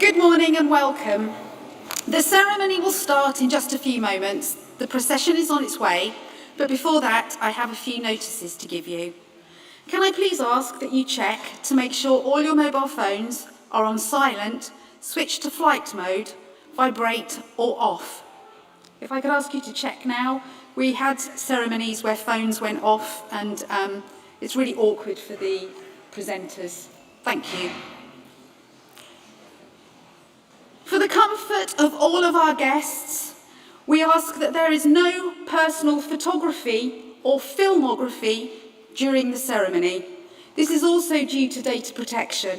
Good morning and welcome. The ceremony will start in just a few moments. The procession is on its way, but before that, I have a few notices to give you. Can I please ask that you check to make sure all your mobile phones are on silent, switch to flight mode, vibrate or off. If I could ask you to check now. We had ceremonies where phones went off and it's really awkward for the presenters. Thank you. For the comfort of all of our guests, we ask that there is no personal photography or filmography during the ceremony. This is also due to data protection.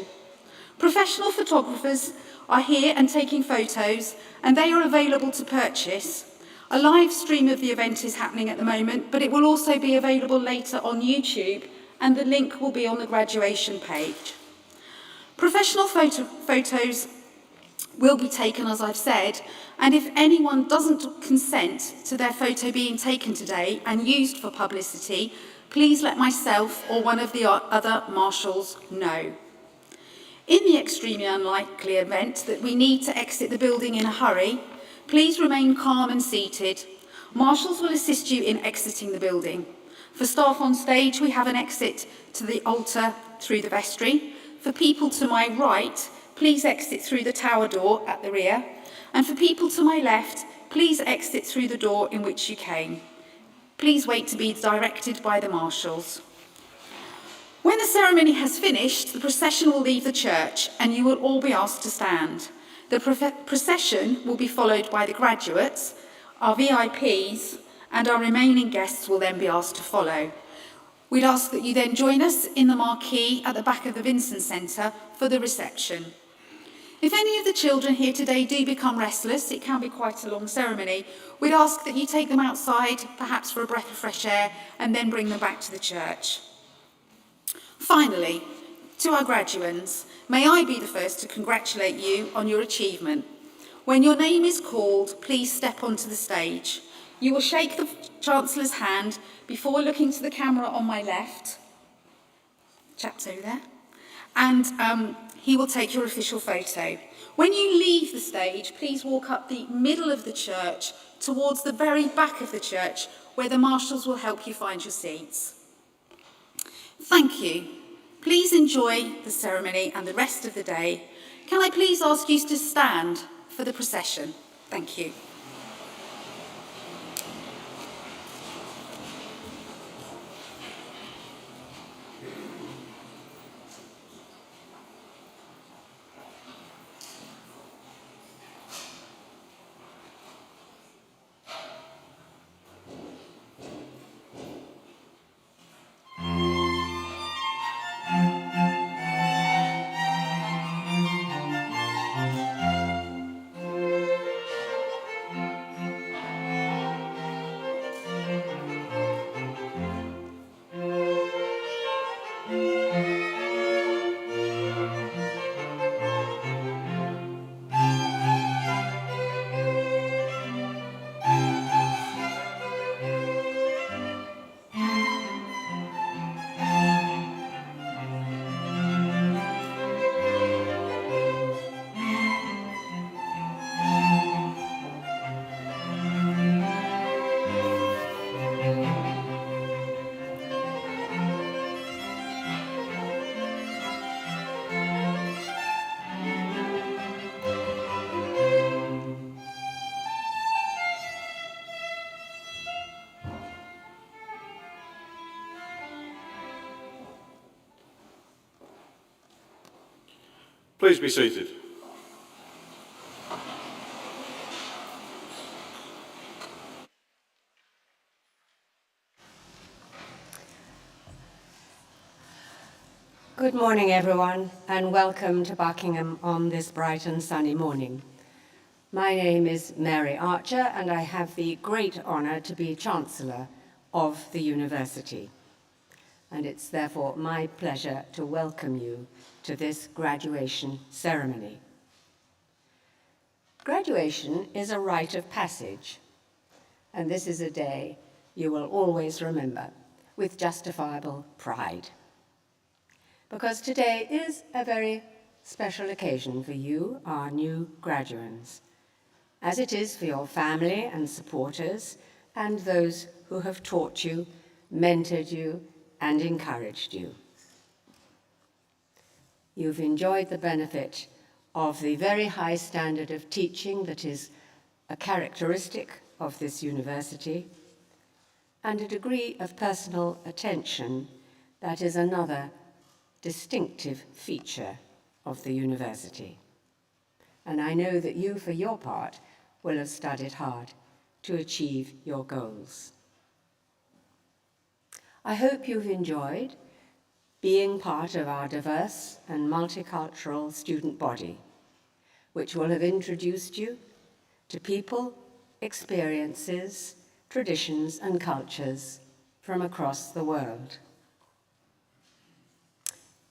Professional photographers are here and taking photos, and they are available to purchase. A live stream of the event is happening at the moment, but it will also be available later on YouTube, and the link will be on the graduation page. Professional photos will be taken, as I've said, and if anyone doesn't consent to their photo being taken today and used for publicity, please let myself or one of the other marshals know. In the extremely unlikely event that we need to exit the building in a hurry, please remain calm and seated. Marshals will assist you in exiting the building. For staff on stage, we have an exit to the altar through the vestry. For people to my right, please exit through the tower door at the rear. And for people to my left, please exit through the door in which you came. Please wait to be directed by the marshals. When the ceremony has finished, the procession will leave the church and you will all be asked to stand. The procession will be followed by the graduates, our VIPs, and our remaining guests will then be asked to follow. We'd ask that you then join us in the marquee at the back of the Vincent Centre for the reception. If any of the children here today do become restless, it can be quite a long ceremony, we'd ask that you take them outside, perhaps for a breath of fresh air, and then bring them back to the church. Finally, to our graduands, may I be the first to congratulate you on your achievement. When your name is called, please step onto the stage. You will shake the Chancellor's hand before looking to the camera on my left, chaps over there, and he will take your official photo. When you leave the stage, please walk up the middle of the church towards the very back of the church where the marshals will help you find your seats. Thank you. Please enjoy the ceremony and the rest of the day. Can I please ask you to stand for the procession? Thank you. Please be seated. Good morning, everyone, and welcome to Buckingham on this bright and sunny morning. My name is Mary Archer, and I have the great honour to be Chancellor of the University. And it's therefore my pleasure to welcome you to this graduation ceremony. Graduation is a rite of passage, and this is a day you will always remember with justifiable pride. Because today is a very special occasion for you, our new graduates, as it is for your family and supporters and those who have taught you, mentored you, and encouraged you. You've enjoyed the benefit of the very high standard of teaching that is a characteristic of this university, and a degree of personal attention that is another distinctive feature of the university. And I know that you, for your part, will have studied hard to achieve your goals. I hope you've enjoyed being part of our diverse and multicultural student body, which will have introduced you to people, experiences, traditions, and cultures from across the world.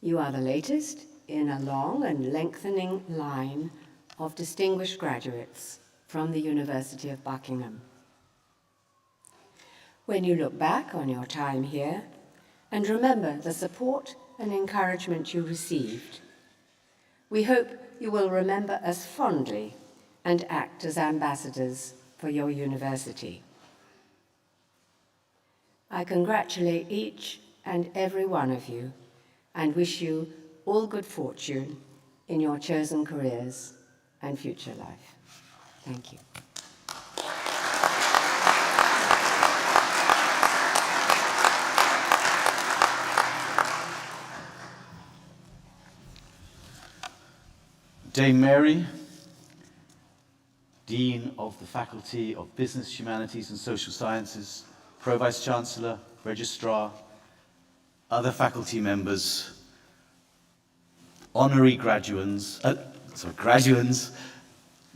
You are the latest in a long and lengthening line of distinguished graduates from the University of Buckingham. When you look back on your time here and remember the support and encouragement you received, we hope you will remember us fondly and act as ambassadors for your university. I congratulate each and every one of you and wish you all good fortune in your chosen careers and future life. Thank you. Dame Mary, Dean of the Faculty of Business, Humanities and Social Sciences, Pro-Vice-Chancellor, Registrar, other faculty members, honorary graduands,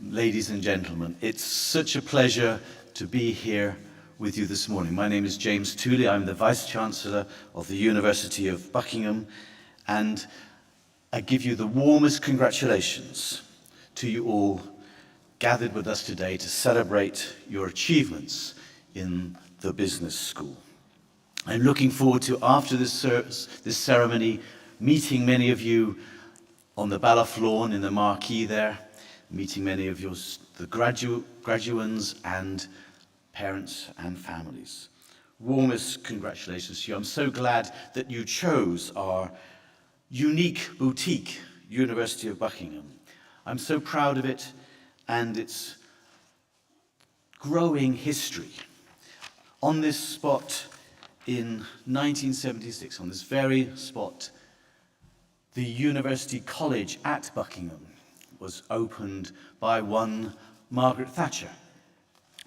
ladies and gentlemen. It's such a pleasure to be here with you this morning. My name is James Tooley. I'm the Vice-Chancellor of the University of Buckingham, and I give you the warmest congratulations to you all gathered with us today to celebrate your achievements in the business school. I'm looking forward to, after this ceremony, meeting many of you on the Balloff lawn in the marquee there, meeting many of the graduands and parents and families. Warmest congratulations to you. I'm so glad that you chose our unique boutique, University of Buckingham. I'm so proud of it and its growing history. On this spot in 1976, on this very spot, the University College at Buckingham was opened by one Margaret Thatcher.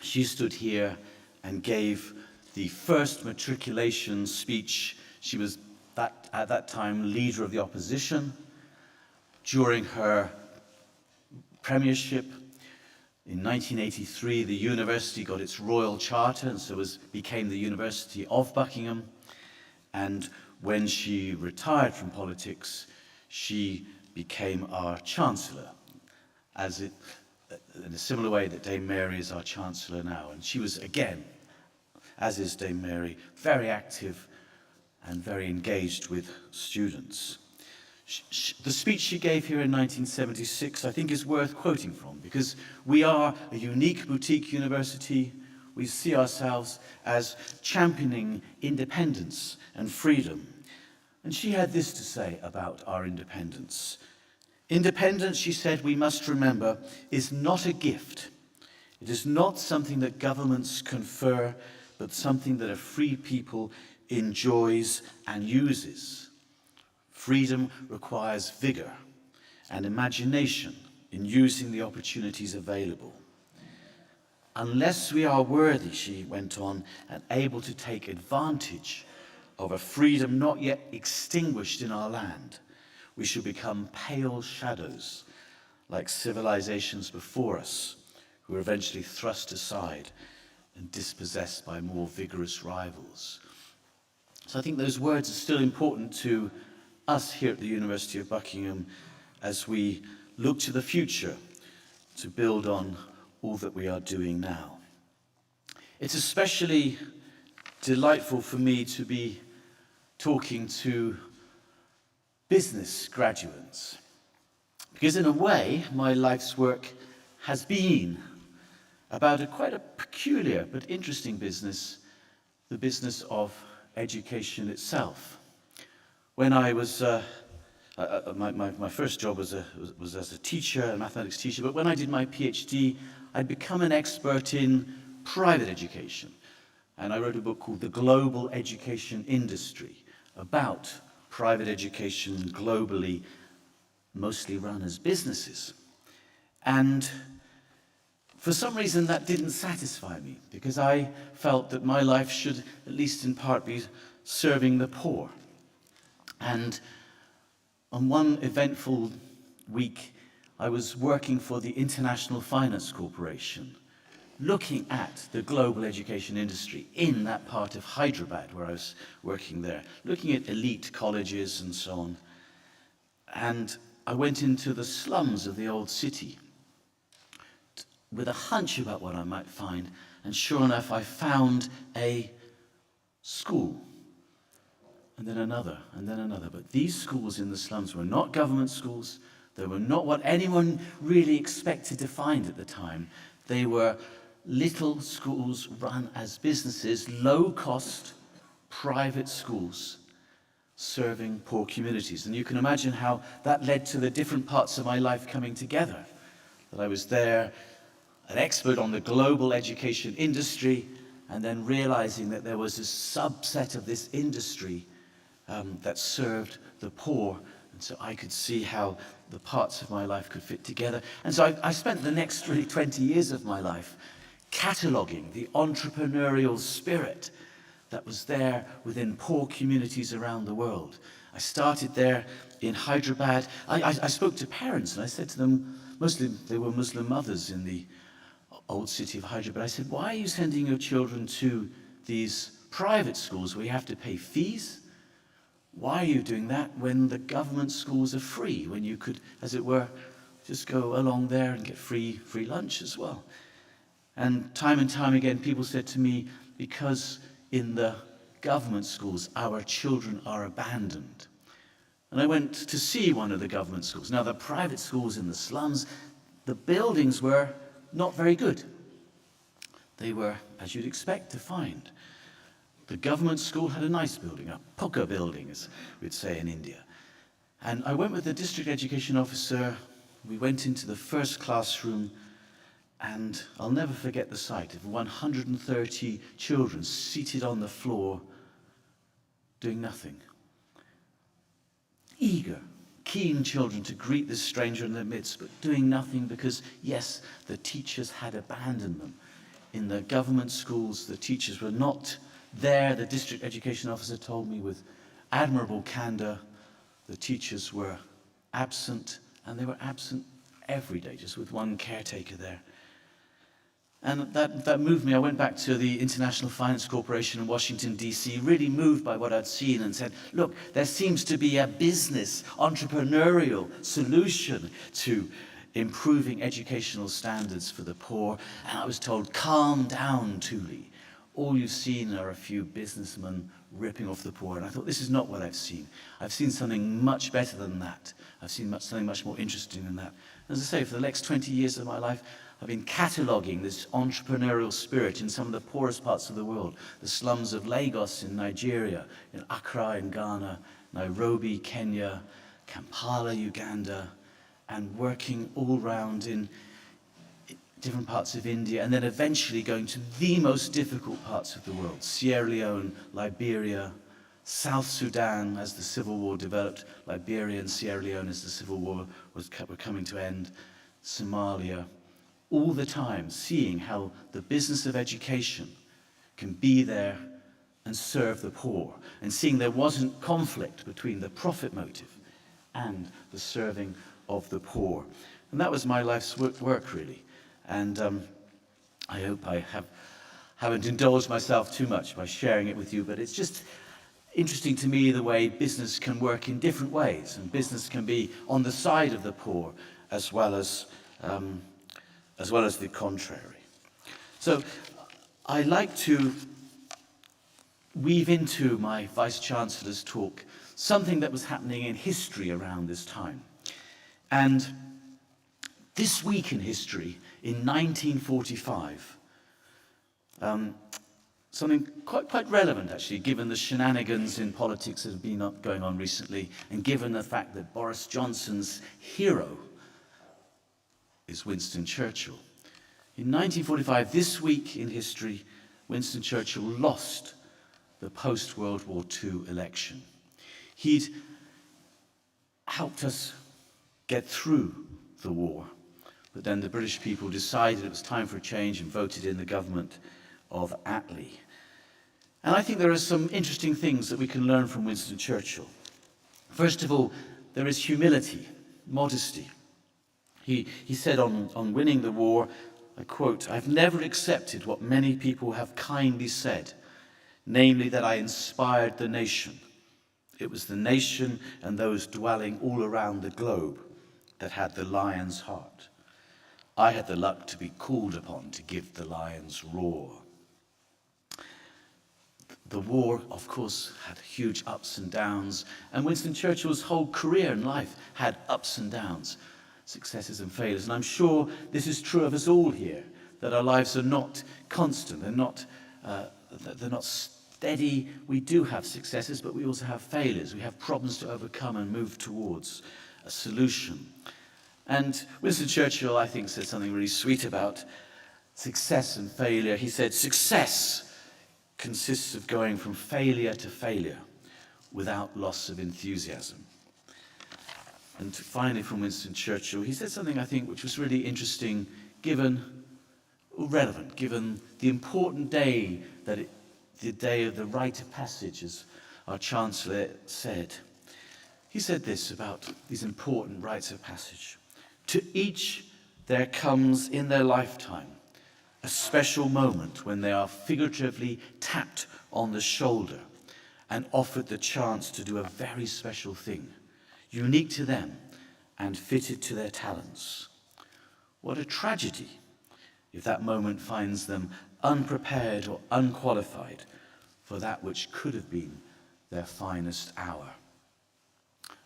She stood here and gave the first matriculation speech. She was at that time leader of the opposition. During her premiership in 1983, the university got its royal charter and so became the University of Buckingham. And when she retired from politics, she became our Chancellor, in a similar way that Dame Mary is our Chancellor now. And she was, again, as is Dame Mary, very active and very engaged with students. The speech she gave here in 1976, I think, is worth quoting from, because we are a unique boutique university. We see ourselves as championing independence and freedom. And she had this to say about our independence. Independence, she said, we must remember, is not a gift. It is not something that governments confer, but something that a free people enjoys and uses. Freedom requires vigor and imagination in using the opportunities available. Unless we are worthy, she went on, and able to take advantage of a freedom not yet extinguished in our land, we should become pale shadows like civilizations before us, who were eventually thrust aside and dispossessed by more vigorous rivals. So I think those words are still important to us here at the University of Buckingham as we look to the future to build on all that we are doing now. It's especially delightful for me to be talking to business graduates. Because in a way, my life's work has been about quite a peculiar but interesting business, the business of education itself. When I was, my first job was as a teacher, a mathematics teacher, but when I did my PhD, I'd become an expert in private education. And I wrote a book called The Global Education Industry, about private education globally, mostly run as businesses. And for some reason that didn't satisfy me, because I felt that my life should, at least in part, be serving the poor. And on one eventful week, I was working for the International Finance Corporation, looking at the global education industry in that part of Hyderabad where I was working there, looking at elite colleges and so on. And I went into the slums of the old city with a hunch about what I might find, and sure enough, I found a school, and then another, and then another. But these schools in the slums were not government schools. They were not what anyone really expected to find at the time. They were little schools run as businesses, low-cost private schools serving poor communities. And you can imagine how that led to the different parts of my life coming together. That I was there, an expert on the global education industry, and then realizing that there was a subset of this industry that served the poor. And so I could see how the parts of my life could fit together. And so I spent the next really 20 years of my life cataloging the entrepreneurial spirit that was there within poor communities around the world. I started there in Hyderabad. I spoke to parents and I said to them, mostly they were Muslim mothers in the old city of Hyderabad. I said, why are you sending your children to these private schools where you have to pay fees? Why are you doing that when the government schools are free, when you could, as it were, just go along there and get free lunch as well? And time again, people said to me, because in the government schools, our children are abandoned. And I went to see one of the government schools. Now, the private schools in the slums, the buildings were not very good. They were, as you'd expect to find. The government school had a nice building, a pucca building, as we'd say in India. And I went with the district education officer. We went into the first classroom, and I'll never forget the sight of 130 children seated on the floor doing nothing. Eager, keen children to greet this stranger in their midst, but doing nothing because, yes, the teachers had abandoned them. In the government schools, the teachers were not there. The district education officer told me with admirable candor, the teachers were absent, and they were absent every day, just with one caretaker there. And that moved me. I went back to the International Finance Corporation in Washington, D.C., really moved by what I'd seen, and said, look, there seems to be a business, entrepreneurial solution to improving educational standards for the poor. And I was told, calm down, Thule. All you've seen are a few businessmen ripping off the poor. And I thought, this is not what I've seen. I've seen something much better than that. I've seen something much more interesting than that. As I say, for the next 20 years of my life, I've been cataloguing this entrepreneurial spirit in some of the poorest parts of the world, the slums of Lagos in Nigeria, in Accra in Ghana, Nairobi, Kenya, Kampala, Uganda, and working all round in different parts of India, and then eventually going to the most difficult parts of the world, Sierra Leone, Liberia, South Sudan as the civil war developed, Liberia and Sierra Leone as the civil war were coming to end, Somalia, all the time seeing how the business of education can be there and serve the poor, and seeing there wasn't conflict between the profit motive and the serving of the poor. And that was my life's work, really. And I hope I haven't indulged myself too much by sharing it with you, but it's just interesting to me the way business can work in different ways, and business can be on the side of the poor as well as the contrary. So I like to weave into my Vice-Chancellor's talk something that was happening in history around this time. And this week in history, in 1945, something quite relevant, actually, given the shenanigans in politics that have been going on recently, and given the fact that Boris Johnson's hero is Winston Churchill. In 1945, this week in history, Winston Churchill lost the post-World War II election. He'd helped us get through the war, but then the British people decided it was time for a change and voted in the government of Attlee. And I think there are some interesting things that we can learn from Winston Churchill. First of all, there is humility, modesty. He said on winning the war, I quote, "I've never accepted what many people have kindly said, namely that I inspired the nation. It was the nation and those dwelling all around the globe that had the lion's heart. I had the luck to be called upon to give the lion's roar." The war, of course, had huge ups and downs, and Winston Churchill's whole career and life had ups and downs, successes and failures. And I'm sure this is true of us all here, that our lives are not constant, they're not steady. We do have successes, but we also have failures. We have problems to overcome and move towards a solution. And Winston Churchill, I think, said something really sweet about success and failure. He said, "Success consists of going from failure to failure without loss of enthusiasm." And finally, from Winston Churchill, he said something, I think, which was really interesting, relevant, given the important day the day of the rite of passage, as our Chancellor said. He said this about these important rites of passage: "To each there comes in their lifetime a special moment when they are figuratively tapped on the shoulder and offered the chance to do a very special thing, unique to them and fitted to their talents. What a tragedy if that moment finds them unprepared or unqualified for that which could have been their finest hour."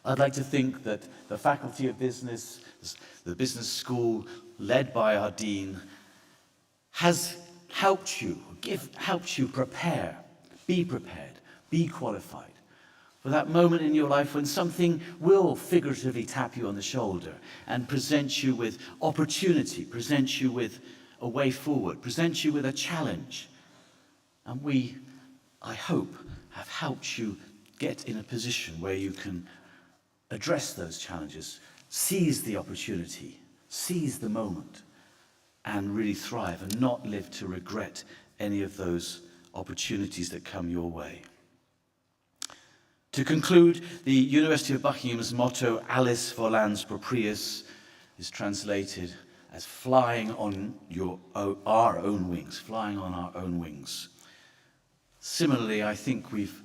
I'd like to think that the Faculty of Business, the business school led by our Dean, has helped you prepare, be qualified for that moment in your life when something will figuratively tap you on the shoulder and present you with opportunity, present you with a way forward, present you with a challenge. And we, I hope, have helped you get in a position where you can address those challenges, seize the opportunity, seize the moment, and really thrive and not live to regret any of those opportunities that come your way. To conclude, the University of Buckingham's motto, Alice volans proprius, is translated as flying on our own wings, flying on our own wings. Similarly, I think we've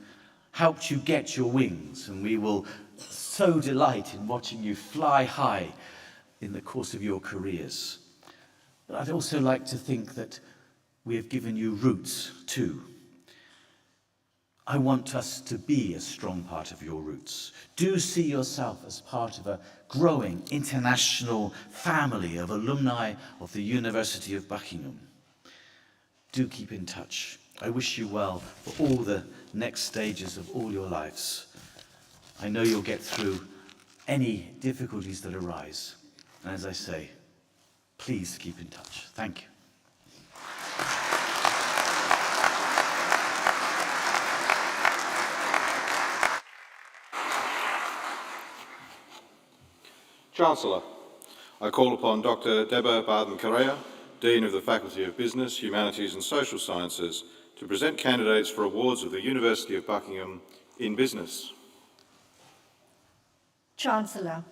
helped you get your wings, and we will so delight in watching you fly high in the course of your careers. But I'd also like to think that we have given you roots too. I want us to be a strong part of your roots. Do see yourself as part of a growing international family of alumni of the University of Buckingham. Do keep in touch. I wish you well for all the next stages of all your lives. I know you'll get through any difficulties that arise. And as I say, please keep in touch. Thank you. Chancellor, I call upon Dr. Deba Barden-Correa, Dean of the Faculty of Business, Humanities and Social Sciences, to present candidates for awards of the University of Buckingham in business. Chancellor,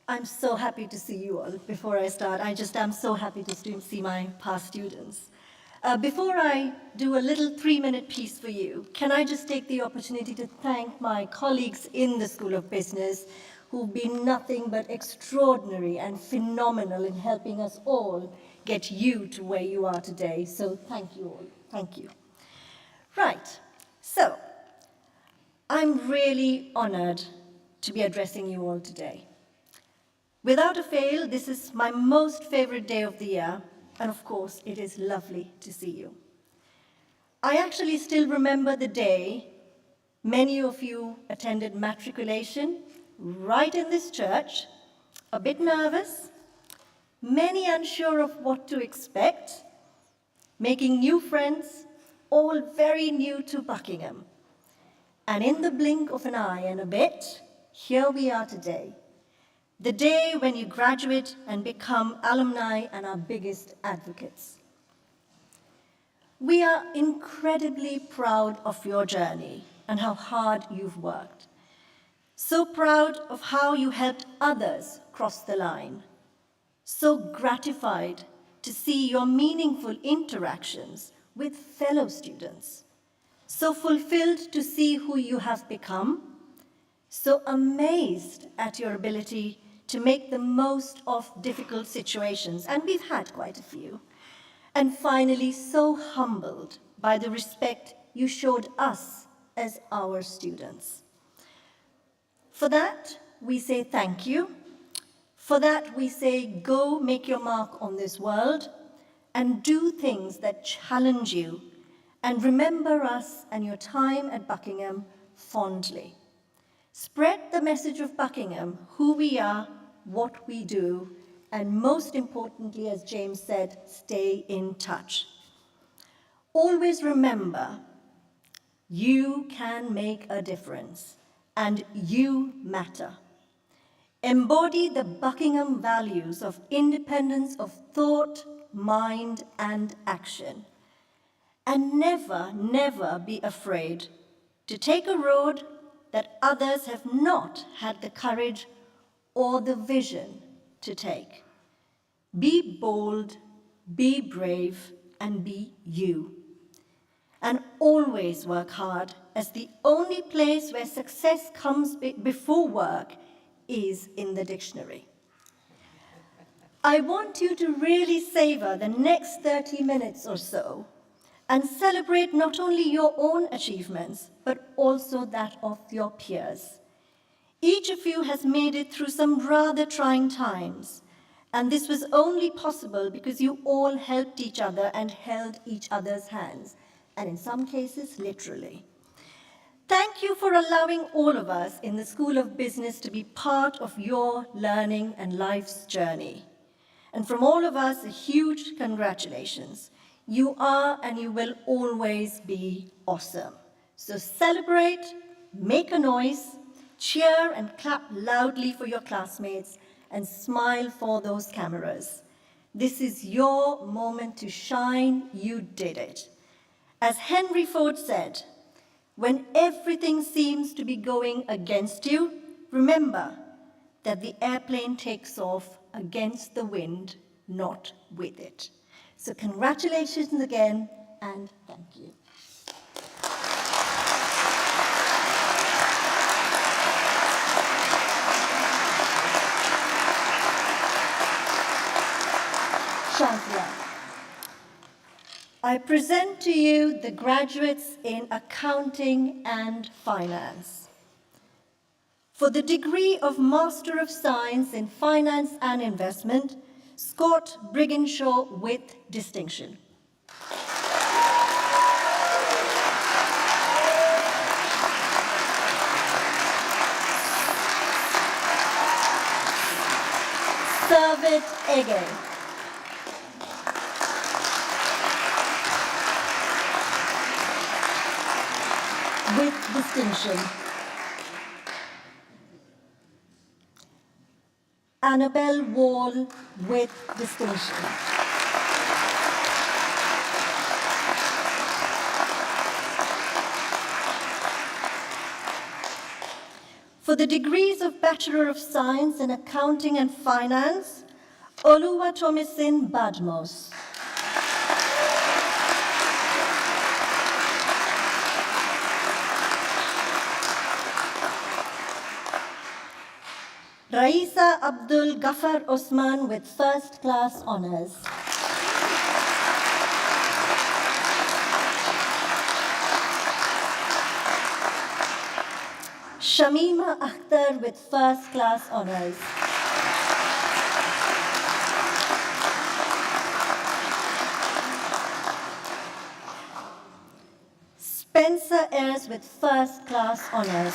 I'm so happy to see you all. Before I start, I'm so happy to see my past students. Before I do a little 3-minute piece for you, can I just take the opportunity to thank my colleagues in the School of Business who've been nothing but extraordinary and phenomenal in helping us all get you to where you are today. So thank you all. Thank you. Right. So I'm really honored to be addressing you all today. Without a fail, this is my most favorite day of the year, and of course, it is lovely to see you. I actually still remember the day many of you attended matriculation right in this church, a bit nervous, many unsure of what to expect, making new friends, all very new to Buckingham. And in the blink of an eye and a bit, here we are today. The day when you graduate and become alumni and our biggest advocates. We are incredibly proud of your journey and how hard you've worked. So proud of how you helped others cross the line. So gratified to see your meaningful interactions with fellow students. So fulfilled to see who you have become. So amazed at your ability to make the most of difficult situations, and we've had quite a few. And finally, so humbled by the respect you showed us as our students. For that, we say thank you. For that, we say go make your mark on this world and do things that challenge you, and remember us and your time at Buckingham fondly. Spread the message of Buckingham, who we are, what we do, and most importantly, as James said, stay in touch. Always remember, you can make a difference, and you matter. Embody the Buckingham values of independence of thought, mind, and action. And never, never be afraid to take a road that others have not had the courage or the vision to take. Be bold, be brave, and be you. And always work hard, as the only place where success comes before work is in the dictionary. I want you to really savor the next 30 minutes or so and celebrate not only your own achievements, but also that of your peers. Each of you has made it through some rather trying times, and this was only possible because you all helped each other and held each other's hands, and in some cases, literally. Thank you for allowing all of us in the School of Business to be part of your learning and life's journey. And from all of us, a huge congratulations. You are and you will always be awesome. So celebrate, make a noise, cheer and clap loudly for your classmates, and smile for those cameras. This is your moment to shine. You did it. As Henry Ford said, when everything seems to be going against you, remember that the airplane takes off against the wind, not with it. So congratulations again, and thank you. Chancellor, I present to you the graduates in Accounting and Finance. For the degree of Master of Science in Finance and Investment, Scott Brigginshaw with distinction. Servet Ege. With distinction. Annabelle Wall with distinction. For the degrees of Bachelor of Science in Accounting and Finance, Oluwatomisin Badmos. Raisa Abdul Ghaffar Osman with first class honors. Shamima Akhtar with first class honors. Spencer Ayres with first class honors.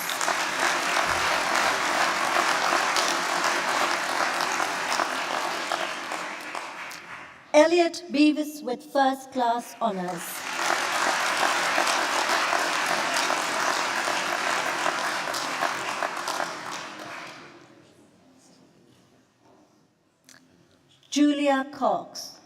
Elliot Beavis with first class honors. Julia Cox.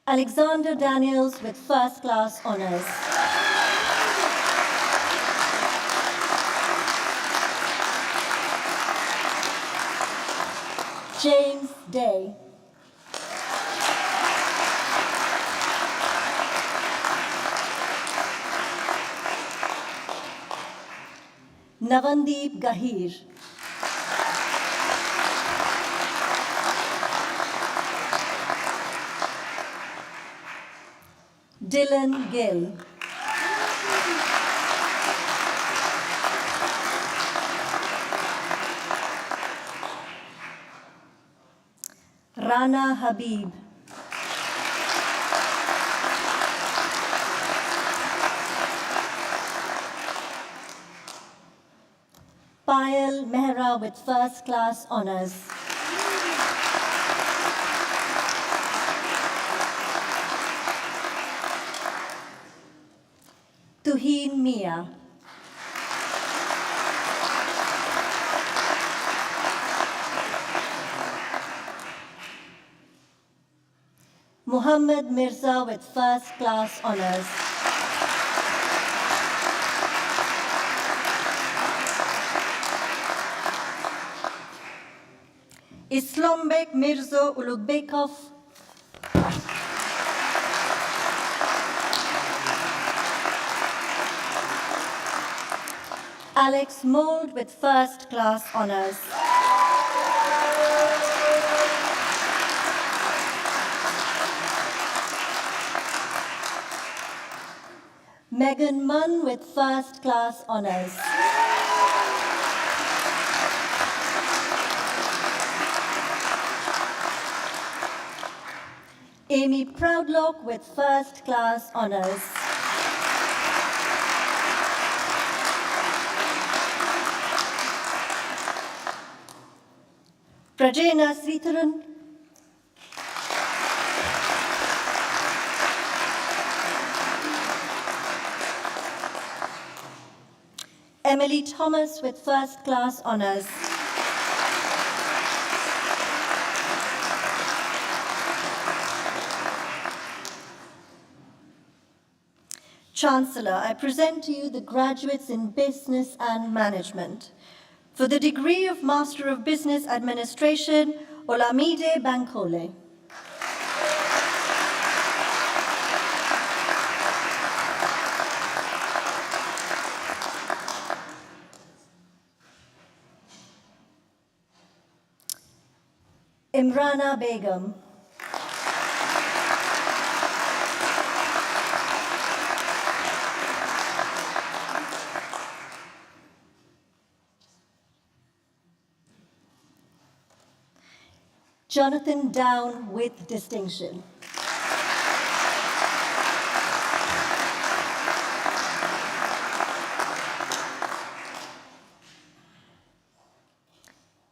Alexander Daniels with first class honors. James Day. Navandeep Gahir. Dylan Gill. Rana Habib. Payal Mehra with first class honors. Tuhin Mia. Muhammad Mirza with first class honors. Islombek Mirzo Ulukbekov. Alex Mold with first class honors. Megan Munn with first class honors. Amy Proudlock with first class honors. Prajena Sritharan. Emily Thomas with first class honors. Chancellor, I present to you the graduates in Business and Management. For the degree of Master of Business Administration, Olamide Bankole. Imrana Begum. Jonathan Down with distinction.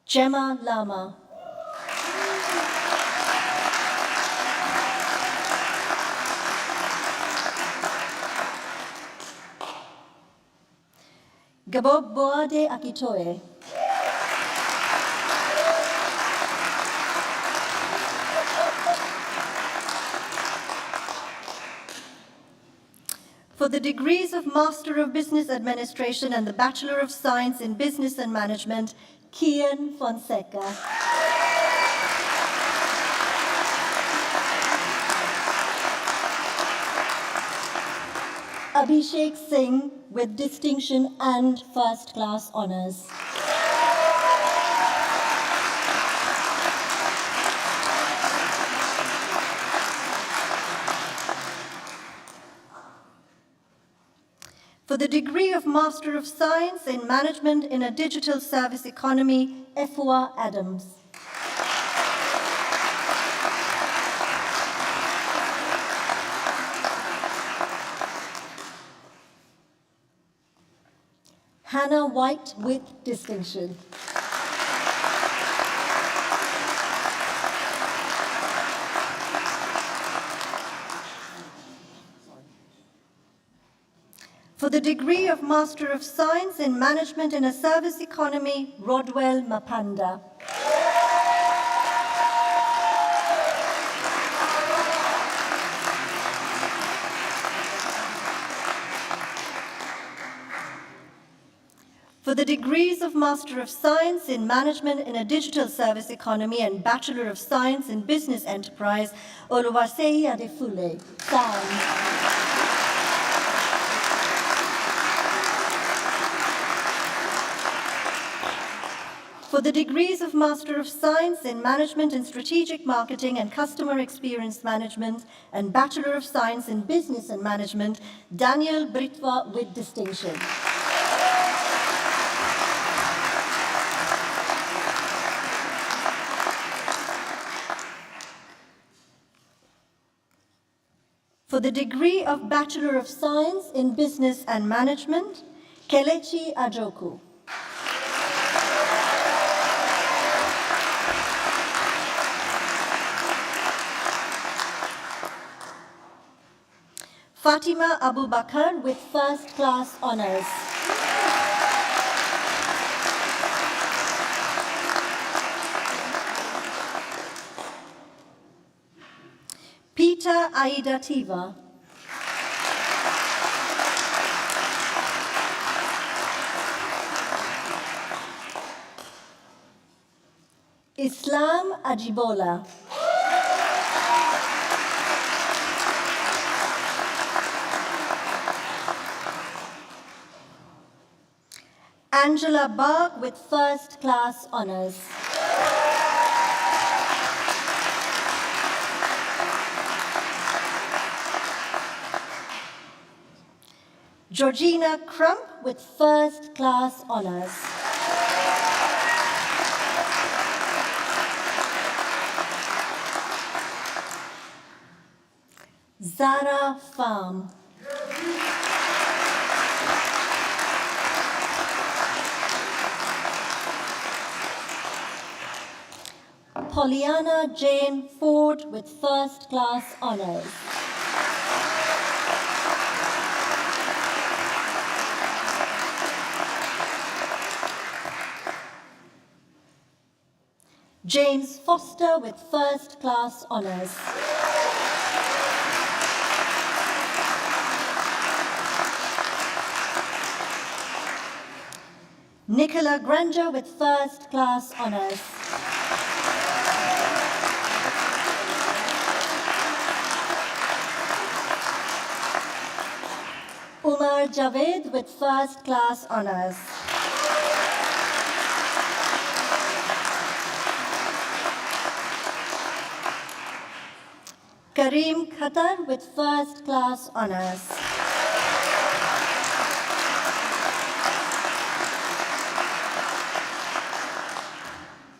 Gemma Lama. Gabob Boade Akitoe. For the degrees of Master of Business Administration and the Bachelor of Science in Business and Management, Kian Fonseca. Abhishek Singh with distinction and first class honors. the degree of Master of Science in Management in a Digital Service Economy, Efua Adams. Hannah White with distinction. For the degree of Master of Science in Management in a Service Economy, Rodwell Mapanda. For the degrees of Master of Science in Management in a Digital Service Economy and Bachelor of Science in Business Enterprise, Oluwaseyi Adefule, Sound. For the degrees of Master of Science in Management in Strategic Marketing and Customer Experience Management and Bachelor of Science in Business and Management, Daniel Britwa with distinction. For the degree of Bachelor of Science in Business and Management, Kelechi Ajoku. Fatima Abubakar with first class honors. Peter Aida Tiva. Islam Ajibola. Angela Barg with first class honors. Georgina Crump with first class honors. Zara Pham. Pollyanna Jane Ford with first class honors. James Foster with first class honors. Nicola Granger with first class honors. Umar Javed with first class honors. Kareem Khatar with first class honors.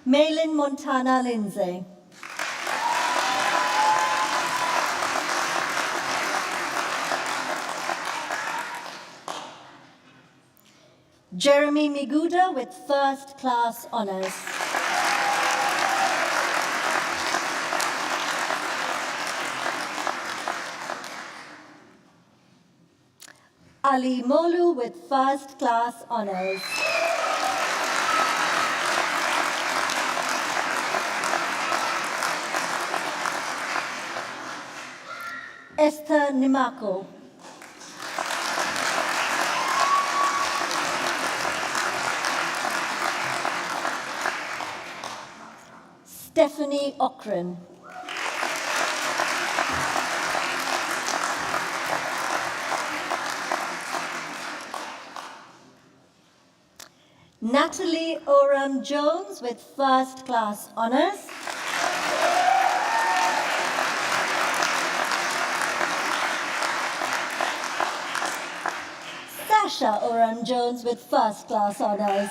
Maylin Montana Lindsay. Jeremy Miguda with first class honors. Ali Molu with first class honors. Esther Nimako. Stephanie Okren. Natalie Oram Jones with first class honors. Natasha Oram-Jones with first-class honors.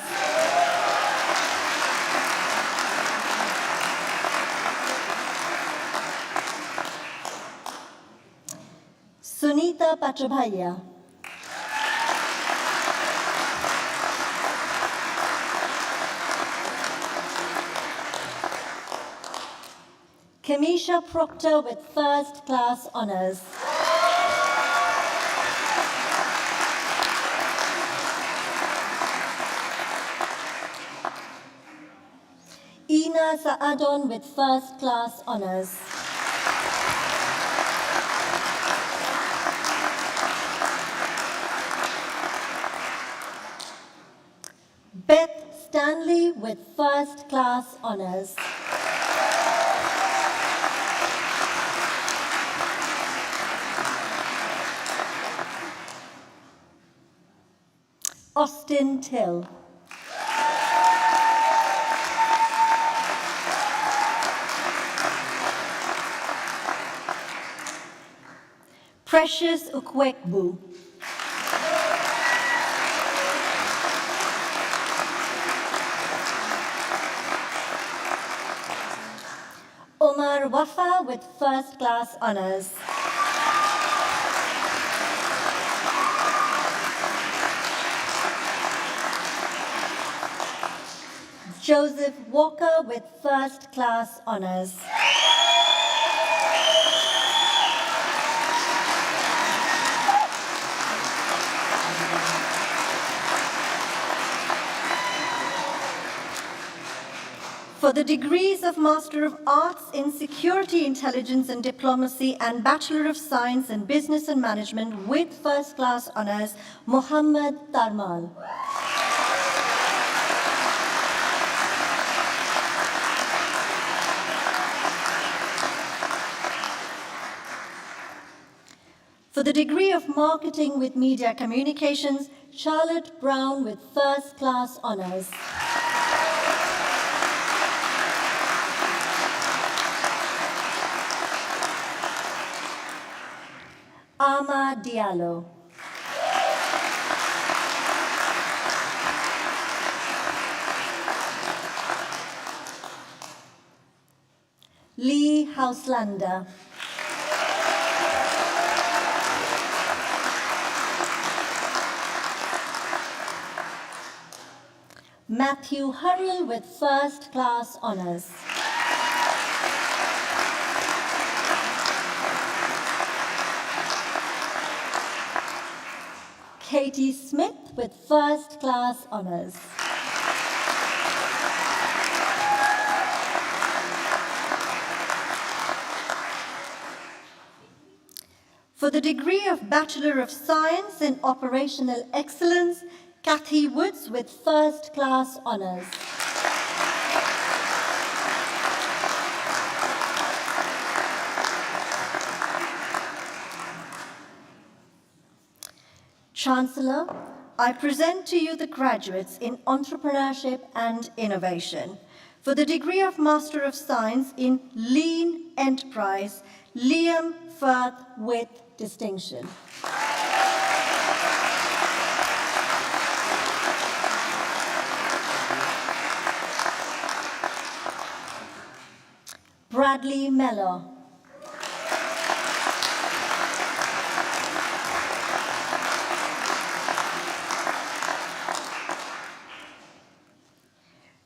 Sunita Patrabhaya. Kamisha Proctor with first-class honors. Ina Saadon with first-class honors. Beth Stanley with first-class honors. Austin Till. Precious Ukwekbu. Omar Wafa with first-class honors. Joseph Walker with first-class honors. For the degrees of Master of Arts in Security, Intelligence and Diplomacy and Bachelor of Science in Business and Management with first-class honors, Mohammad Tarmal. For the degree of Marketing with Media Communications, Charlotte Brown with first-class honors. Ama Diallo. Lee Hauslander. Matthew Hurrell with first-class honors. Katie Smith with first-class honors. For the degree of Bachelor of Science in Operational Excellence, Kathy Woods with first-class honors. Chancellor, I present to you the graduates in Entrepreneurship and Innovation. For the degree of Master of Science in Lean Enterprise, Liam Firth with distinction. Bradley Mellor.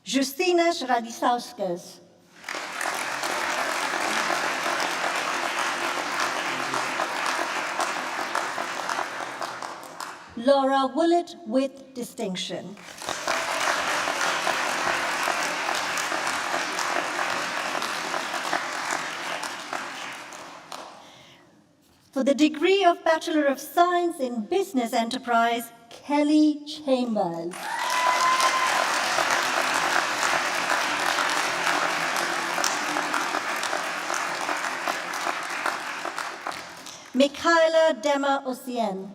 Justyna Radisauskas. Laura Willett with distinction. For the degree of Bachelor of Science in Business Enterprise, Kelly Chambers. Michaela Dema Osien.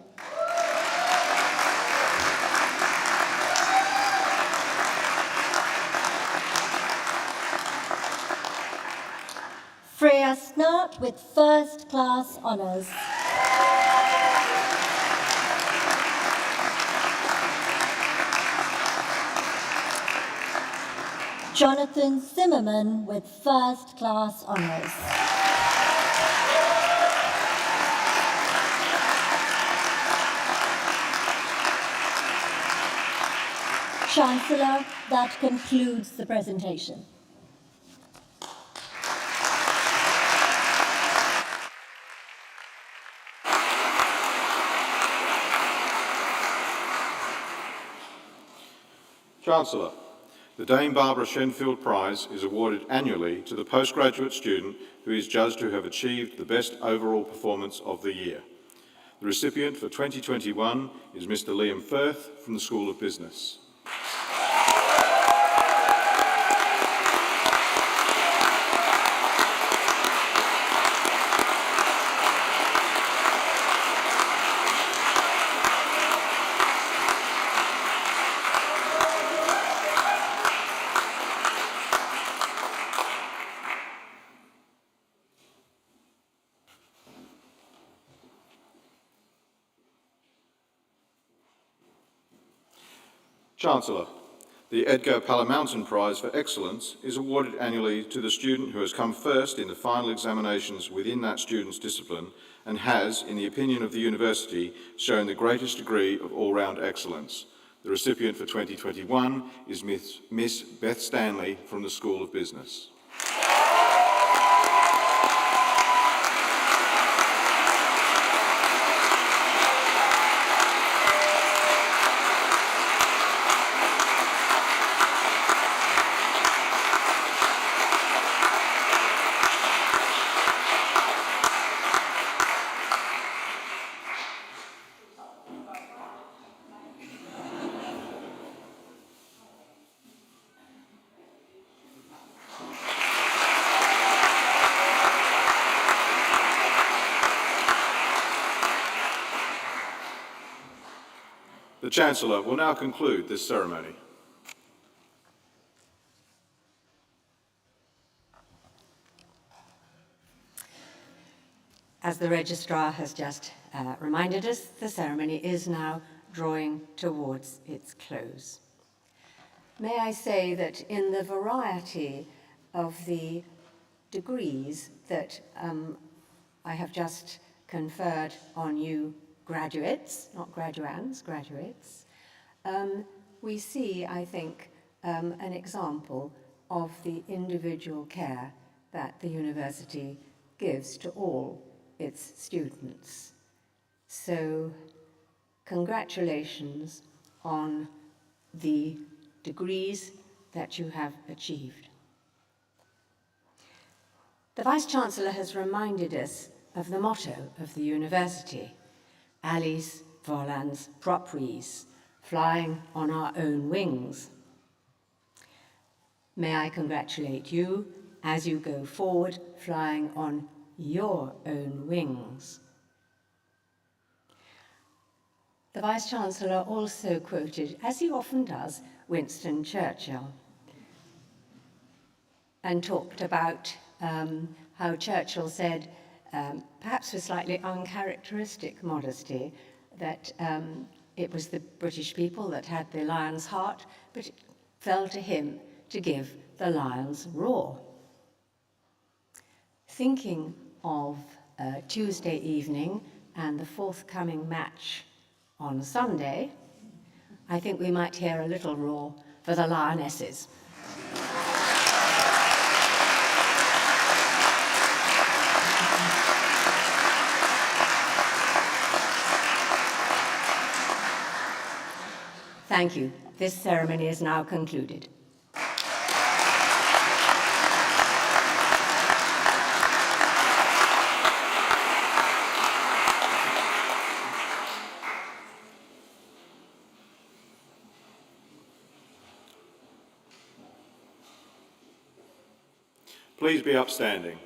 Freya Snart with first-class honors. Jonathan Zimmerman with first-class honors. Chancellor, that concludes the presentation. Chancellor, the Dame Barbara Shenfield Prize is awarded annually to the postgraduate student who is judged to have achieved the best overall performance of the year. The recipient for 2021 is Mr. Liam Firth from the School of Business. Chancellor, the Edgar Palamountain Prize for Excellence is awarded annually to the student who has come first in the final examinations within that student's discipline and has, in the opinion of the university, shown the greatest degree of all-round excellence. The recipient for 2021 is Miss Beth Stanley from the School of Business. The Chancellor will now conclude this ceremony. As the Registrar has just reminded us, the ceremony is now drawing towards its close. May I say that in the variety of the degrees that I have just conferred on you graduates, not graduands, graduates, we see, I think, an example of the individual care that the university gives to all its students. So, congratulations on the degrees that you have achieved. The Vice-Chancellor has reminded us of the motto of the university, Alice volans propries, flying on our own wings. May I congratulate you as you go forward, flying on your own wings. The Vice-Chancellor also quoted, as he often does, Winston Churchill, and talked about how Churchill said, perhaps with slightly uncharacteristic modesty, that it was the British people that had the lion's heart, but it fell to him to give the lion's roar. Thinking of Tuesday evening and the forthcoming match on Sunday, I think we might hear a little roar for the Lionesses. Thank you. This ceremony is now concluded. Please be upstanding.